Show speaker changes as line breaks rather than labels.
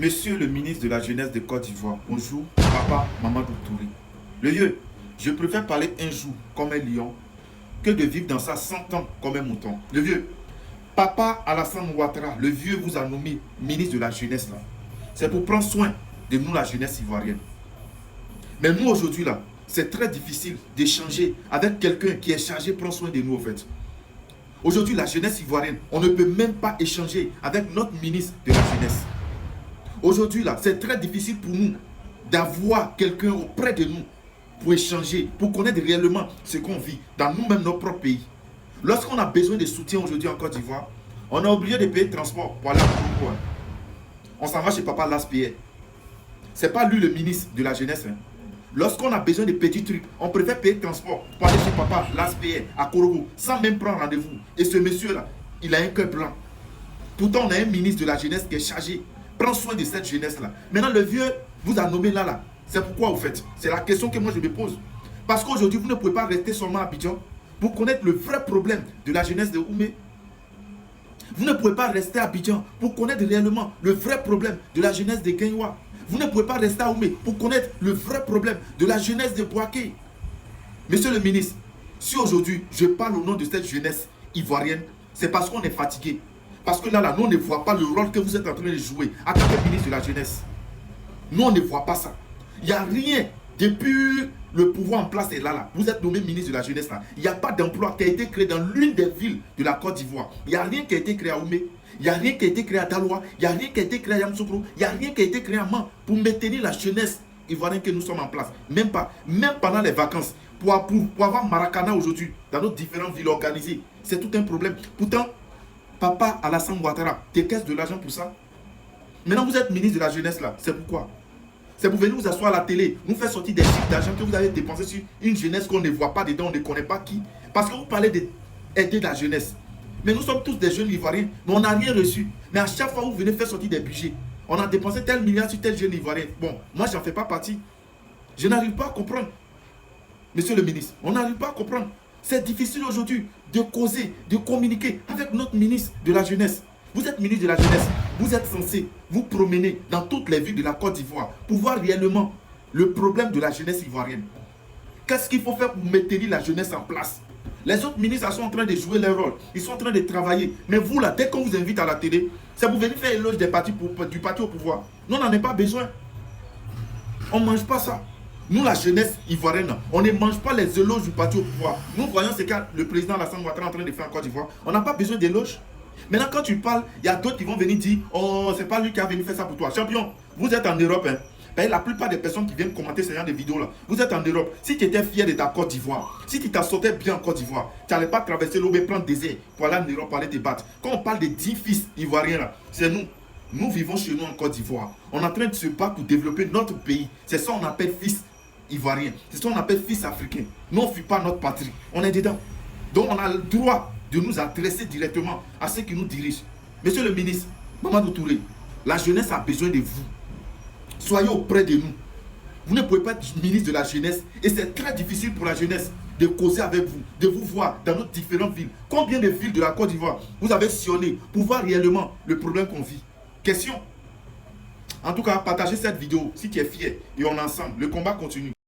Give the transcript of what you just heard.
Monsieur le ministre de la Jeunesse de Côte d'Ivoire, bonjour, papa Mamadou Touré. Le vieux, je préfère parler un jour comme un lion que de vivre dans ça 100 ans comme un mouton. Le vieux, papa Alassane Ouattara, le vieux vous a nommé ministre de la Jeunesse là. C'est pour prendre soin de nous, la jeunesse ivoirienne. Mais nous aujourd'hui là, c'est très difficile d'échanger avec quelqu'un qui est chargé de prendre soin de nous en fait. Aujourd'hui, la jeunesse ivoirienne, on ne peut même pas échanger avec notre ministre de la Jeunesse. Aujourd'hui, là, c'est très difficile pour nous d'avoir quelqu'un auprès de nous pour échanger, pour connaître réellement ce qu'on vit dans nous-mêmes, notre propre pays. Lorsqu'on a besoin de soutien aujourd'hui en Côte d'Ivoire, on a oublié de payer le transport pour aller à Congo. On s'en va chez papa Laspierre. Ce n'est pas lui le ministre de la Jeunesse. Lorsqu'on a besoin de petits trucs, on préfère payer le transport pour aller chez papa Laspierre à Korogo sans même prendre rendez-vous. Et ce monsieur-là, il a un cœur blanc. Pourtant, on a un ministre de la Jeunesse qui est chargé. Prends soin de cette jeunesse-là. Maintenant, le vieux vous a nommé là. C'est pourquoi, au fait, c'est la question que moi je me pose. Parce qu'aujourd'hui, vous ne pouvez pas rester seulement à Abidjan pour connaître le vrai problème de la jeunesse de Oumé. Vous ne pouvez pas rester à Abidjan pour connaître réellement le vrai problème de la jeunesse de Guinwa. Vous ne pouvez pas rester à Oumé pour connaître le vrai problème de la jeunesse de Boaké. Monsieur le ministre, si aujourd'hui je parle au nom de cette jeunesse ivoirienne, c'est parce qu'on est fatigué. Parce que là, nous, on ne voit pas le rôle que vous êtes en train de jouer en tant que ministre de la Jeunesse. Nous, on ne voit pas ça. Il n'y a rien. Depuis le pouvoir en place est là. Vous êtes nommé ministre de la Jeunesse là. Il n'y a pas d'emploi qui a été créé dans l'une des villes de la Côte d'Ivoire. Il n'y a rien qui a été créé à Oumé. Il n'y a rien qui a été créé à Daloa. Il n'y a rien qui a été créé à Yamoussoukro. Il n'y a rien qui a été créé à Man pour maintenir la jeunesse ivoirienne que nous sommes en place. Même pas. Même pendant les vacances. Pour avoir Maracana aujourd'hui dans nos différentes villes organisées. C'est tout un problème. Pourtant, papa Alassane Ouattara, tu caisses de l'argent pour ça. Maintenant, vous êtes ministre de la Jeunesse là. C'est pourquoi? C'est pour venir vous asseoir à la télé, nous faire sortir des chiffres d'argent que vous avez dépensé sur une jeunesse qu'on ne voit pas dedans, on ne connaît pas qui. Parce que vous parlez d'aider la jeunesse. Mais nous sommes tous des jeunes Ivoiriens, mais on n'a rien reçu. Mais à chaque fois, vous venez faire sortir des budgets. On a dépensé tel milliard sur tel jeune Ivoirien. Bon, moi, je n'en fais pas partie. Je n'arrive pas à comprendre. Monsieur le ministre, on n'arrive pas à comprendre. C'est difficile aujourd'hui de causer, de communiquer avec notre ministre de la Jeunesse. Vous êtes ministre de la Jeunesse, vous êtes censé vous promener dans toutes les villes de la Côte d'Ivoire pour voir réellement le problème de la jeunesse ivoirienne. Qu'est-ce qu'il faut faire pour maintenir la jeunesse en place? Les autres ministres sont en train de jouer leur rôle, ils sont en train de travailler. Mais vous là, dès qu'on vous invite à la télé, c'est pour venir faire éloge du parti au pouvoir. Nous, on n'en a pas besoin. On ne mange pas ça. Nous, la jeunesse ivoirienne, on ne mange pas les éloges du parti au pouvoir. Nous voyons ce que le président Alassane Ouattara est en train de faire en Côte d'Ivoire. On n'a pas besoin d'éloges. Maintenant, quand tu parles, il y a d'autres qui vont venir dire « Oh, c'est pas lui qui a venu faire ça pour toi. » Champion, vous êtes en Europe. La plupart des personnes qui viennent commenter ce genre de vidéos là, vous êtes en Europe. Si tu étais fier de ta Côte d'Ivoire, si tu t'en sortais bien en Côte d'Ivoire, tu n'allais pas traverser l'eau et prendre des airs pour aller en Europe, pour aller te battre. Quand on parle de 10 fils ivoiriens là, c'est nous. Nous vivons chez nous en Côte d'Ivoire. On est en train de se battre pour développer notre pays. C'est ça qu'on appelle fils ivoirien. C'est ça qu'on appelle fils africain. Nous, on ne fuit pas notre patrie. On est dedans. Donc, on a le droit de nous adresser directement à ceux qui nous dirigent. Monsieur le ministre, Mamadou Touré, la jeunesse a besoin de vous. Soyez auprès de nous. Vous ne pouvez pas être ministre de la jeunesse et c'est très difficile pour la jeunesse de causer avec vous, de vous voir dans nos différentes villes. Combien de villes de la Côte d'Ivoire vous avez sillonné pour voir réellement le problème qu'on vit? Question. En tout cas, partagez cette vidéo si tu es fier et on est ensemble. Le combat continue.